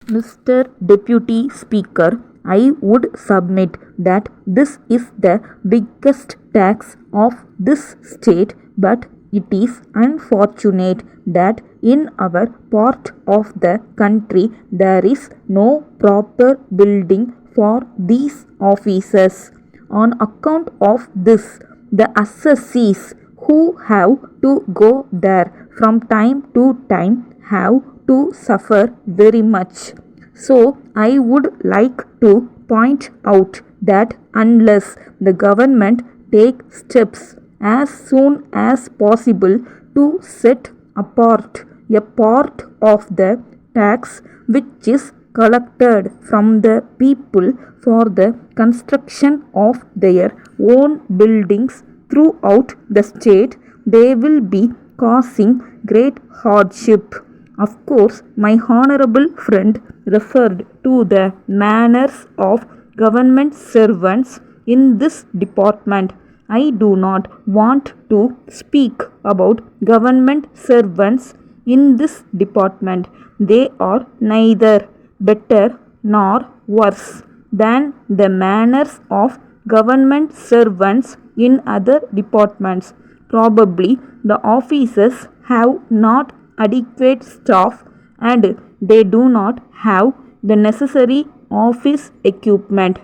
Mr. Deputy Speaker, I would submit that this is the biggest tax of this state, but it is unfortunate that in our part of the country there is no proper building for these offices. On account of this, the assessees who have to go there from time to time have to suffer very much. So, I would like to point out that unless the government take steps as soon as possible to set apart a part of the tax which is collected from the people for the construction of their own buildings throughout the state, they will be causing great hardship. Of course, my honorable friend referred to the manners of government servants in this department. I do not want to speak about government servants in this department. They are neither better nor worse than the manners of government servants in other departments. Probably the offices have not adequate staff and they do not have the necessary office equipment.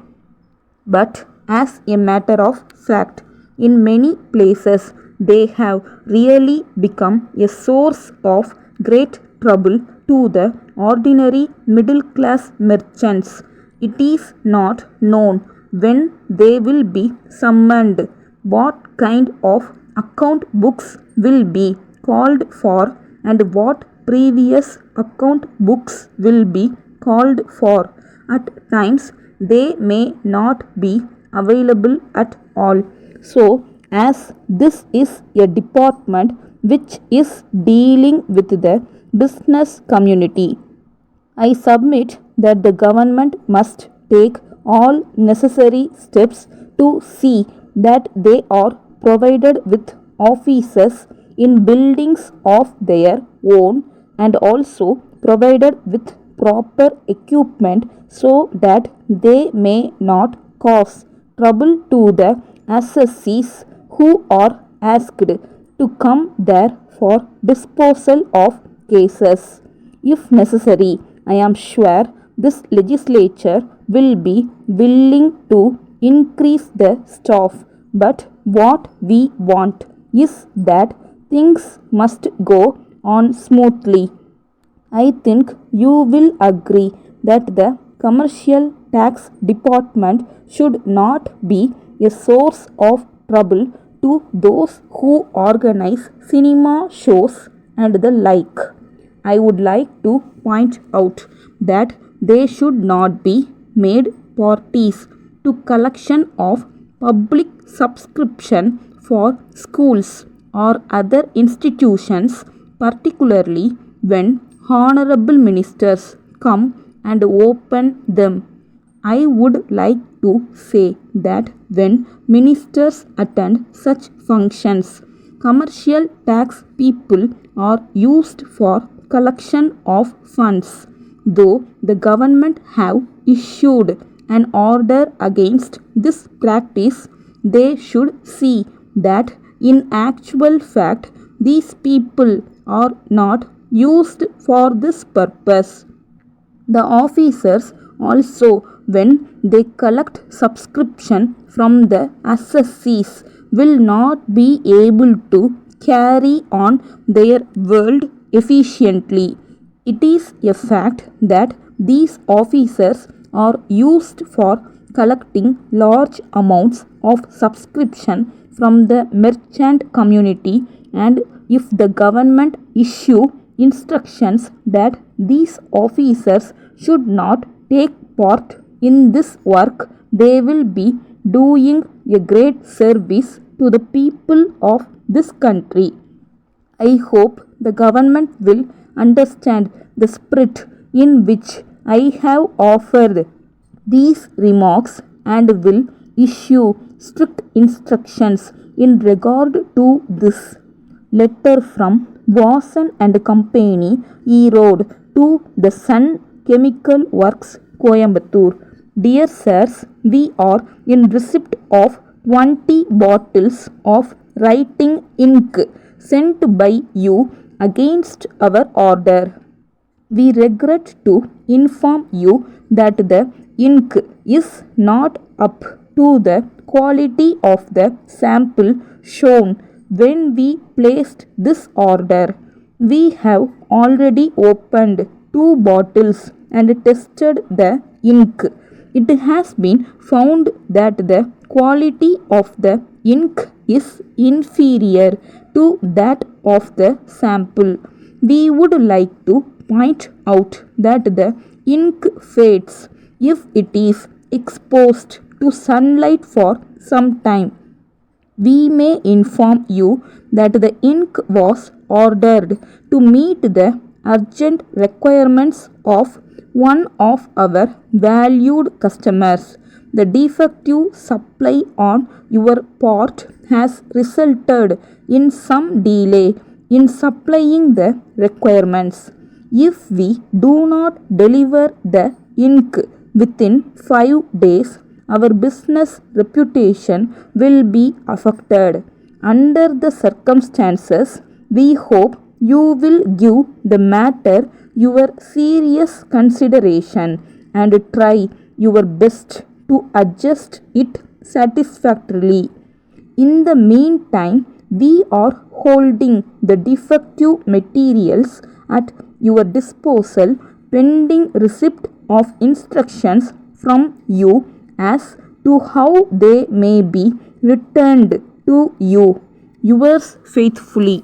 But as a matter of fact, in many places they have really become a source of great trouble to the ordinary middle class merchants. It is not known when they will be summoned, what kind of account books will be called for, and what previous account books will be called for. At times, they may not be available at all. So, as this is a department which is dealing with the business community, I submit that the government must take all necessary steps to see that they are provided with offices in buildings of their own and also provided with proper equipment so that they may not cause trouble to the assessees who are asked to come there for disposal of cases. If necessary, I am sure this legislature will be willing to increase the staff, but what we want is that things must go on smoothly. I think you will agree that the commercial tax department should not be a source of trouble to those who organize cinema shows and the like. I would like to point out that they should not be made parties to collection of public subscription for schools or other institutions, particularly when honorable ministers come and open them. I would like to say that when ministers attend such functions, commercial tax people are used for collection of funds. Though the government have issued an order against this practice, they should see that in actual fact these people are not used for this purpose. The officers also, when they collect subscription from the assessees, will not be able to carry on their work efficiently. It is a fact that these officers are used for collecting large amounts of subscription from the merchant community, and if the government issue instructions that these officers should not take part in this work, they will be doing a great service to the people of this country. I hope the government will understand the spirit in which I have offered these remarks and will issue strict instructions in regard to this. Letter from Watson and Company, E Road, to the Sun Chemical Works, Coimbatore. Dear sirs, we are in receipt of 20 bottles of writing ink sent by you against our order. We regret to inform you that the ink is not up to the quality of the sample shown when we placed this order. We have already opened 2 bottles and tested the ink. It has been found that the quality of the ink is inferior to that of the sample. We would like to point out that the ink fades if it is exposed to sunlight for some time. We may inform you that the ink was ordered to meet the urgent requirements of one of our valued customers. The defective supply on your part has resulted in some delay in supplying the requirements. If we do not deliver the ink within 5 days, our business reputation will be affected. Under the circumstances, we hope you will give the matter your serious consideration and try your best to adjust it satisfactorily. In the meantime, we are holding the defective materials at your disposal pending receipt of instructions from you as to how they may be returned to you. Yours faithfully.